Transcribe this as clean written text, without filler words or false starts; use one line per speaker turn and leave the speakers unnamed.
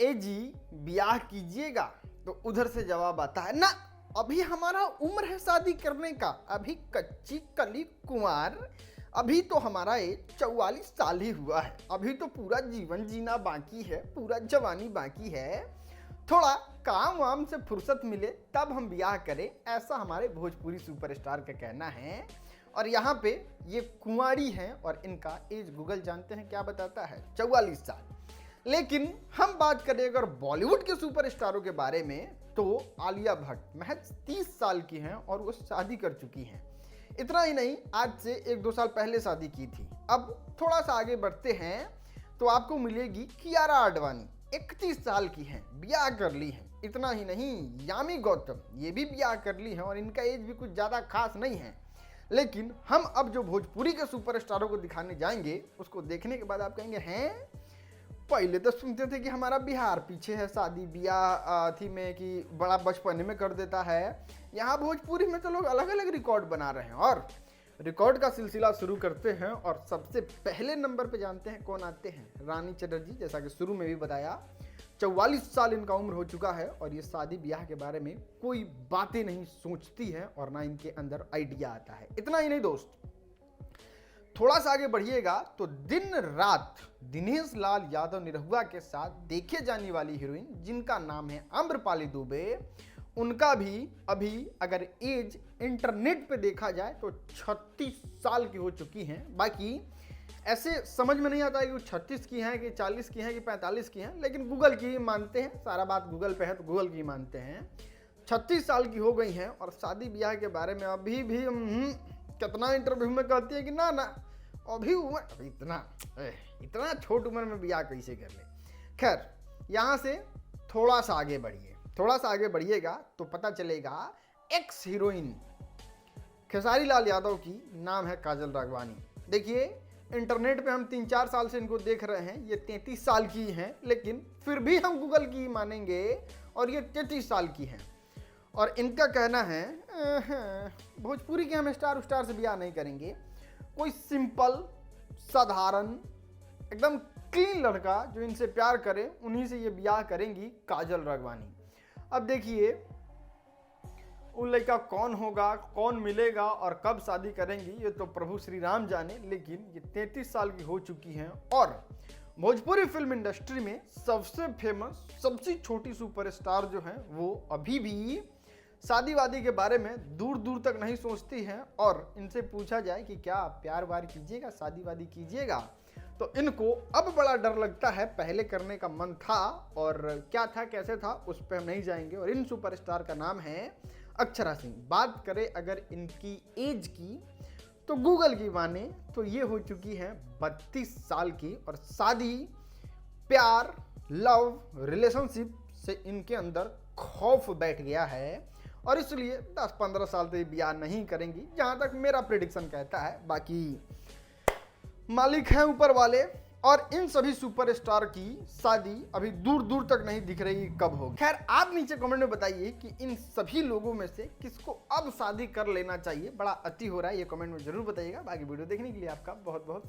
ए जी ब्याह कीजिएगा, तो उधर से जवाब आता है ना, अभी हमारा उम्र है शादी करने का, अभी कच्ची कली कुंवार, अभी तो हमारा एज 44 साल ही हुआ है, अभी तो पूरा जीवन जीना बाकी है, पूरा जवानी बाकी है, थोड़ा काम वाम से फुर्सत मिले तब हम ब्याह करें, ऐसा हमारे भोजपुरी सुपरस्टार का कहना है। और यहाँ पे ये कुंवारी हैं और इनका एज गूगल जानते हैं क्या बताता है, 44 साल। लेकिन हम बात करें अगर बॉलीवुड के सुपरस्टारों के बारे में, तो आलिया भट्ट महज 30 साल की हैं और वो शादी कर चुकी हैं। इतना ही नहीं, आज से 1-2 साल पहले शादी की थी। अब थोड़ा सा आगे बढ़ते हैं तो आपको मिलेगी कियारा आडवाणी, 31 साल की हैं, ब्याह कर ली हैं। इतना ही नहीं, यामी गौतम ये भी ब्याह कर ली हैं और इनका एज भी कुछ ज़्यादा खास नहीं है। लेकिन हम अब जो भोजपुरी के सुपरस्टारों को दिखाने जाएंगे, उसको देखने के बाद आप कहेंगे हैं, पहले तो सुनते थे कि हमारा बिहार पीछे है शादी ब्याह थी में कि बड़ा बचपने में कर देता है, यहाँ भोजपुरी में तो लोग अलग अलग रिकॉर्ड बना रहे हैं। और रिकॉर्ड का सिलसिला शुरू करते हैं और सबसे पहले नंबर पे जानते हैं कौन आते हैं, रानी चटर्जी। जैसा कि शुरू में भी बताया, 44 साल इनका उम्र हो चुका है और ये शादी ब्याह के बारे में कोई बातें नहीं सोचती है और ना इनके अंदर आइडिया आता है। इतना ही नहीं दोस्त, थोड़ा सा आगे बढ़िएगा तो दिन रात दिनेश लाल यादव निरहुआ के साथ देखे जाने वाली हीरोइन जिनका नाम है आम्रपाली दुबे, उनका भी अभी अगर एज इंटरनेट पे देखा जाए तो 36 साल की हो चुकी हैं। बाकी ऐसे समझ में नहीं आता है कि वो 36 की हैं कि 40 की हैं कि 45 की हैं, लेकिन गूगल की ही मानते हैं, सारा बात गूगल पे है तो गूगल की ही मानते हैं। 36 साल की हो गई हैं और शादी ब्याह के बारे में अभी भी कितना इंटरव्यू में कहती है कि ना ना अभी उम्र, अभी इतना छोट उम्र में ब्याह कैसे कर ले। खैर, यहाँ से थोड़ा सा आगे बढ़िए, थोड़ा सा आगे बढ़िएगा तो पता चलेगा एक्स हीरोइन खेसारी लाल यादव की नाम है काजल राघवानी। देखिए, इंटरनेट पे हम 3-4 साल से इनको देख रहे हैं, ये 33 साल की हैं, लेकिन फिर भी हम गूगल की मानेंगे और ये 33 साल की हैं। और इनका कहना है भोजपुरी के हम स्टार से ब्याह नहीं करेंगे, कोई सिंपल साधारण एकदम क्लीन लड़का जो इनसे प्यार करे उन्हीं से ये ब्याह करेंगी काजल राघवानी। अब देखिए, वो लड़का कौन होगा, कौन मिलेगा और कब शादी करेंगी ये तो प्रभु श्री राम जाने, लेकिन ये 33 साल की हो चुकी हैं और भोजपुरी फिल्म इंडस्ट्री में सबसे फेमस, सबसे छोटी सुपरस्टार जो हैं वो अभी भी शादी वादी के बारे में दूर दूर तक नहीं सोचती हैं। और इनसे पूछा जाए कि क्या प्यार वार कीजिएगा, शादी वादी कीजिएगा, तो इनको अब बड़ा डर लगता है। पहले करने का मन था और क्या था कैसे था उस पर हम नहीं जाएंगे। और इन सुपरस्टार का नाम है अक्षरा सिंह। बात करें अगर इनकी एज की तो गूगल की माने तो ये हो चुकी हैं 32 साल की और शादी, प्यार, लव, रिलेशनशिप से इनके अंदर खौफ बैठ गया है और इसलिए 10-15 साल तक ब्याह नहीं करेंगी, जहां तक मेरा प्रेडिक्शन कहता है। बाकी मालिक हैं ऊपर वाले। और इन सभी सुपरस्टार की शादी अभी दूर दूर तक नहीं दिख रही कब होगी। खैर, आप नीचे कमेंट में बताइए कि इन सभी लोगों में से किसको अब शादी कर लेना चाहिए। बड़ा अति हो रहा है, ये कमेंट में जरूर बताइएगा। बाकी वीडियो देखने के लिए आपका बहुत बहुत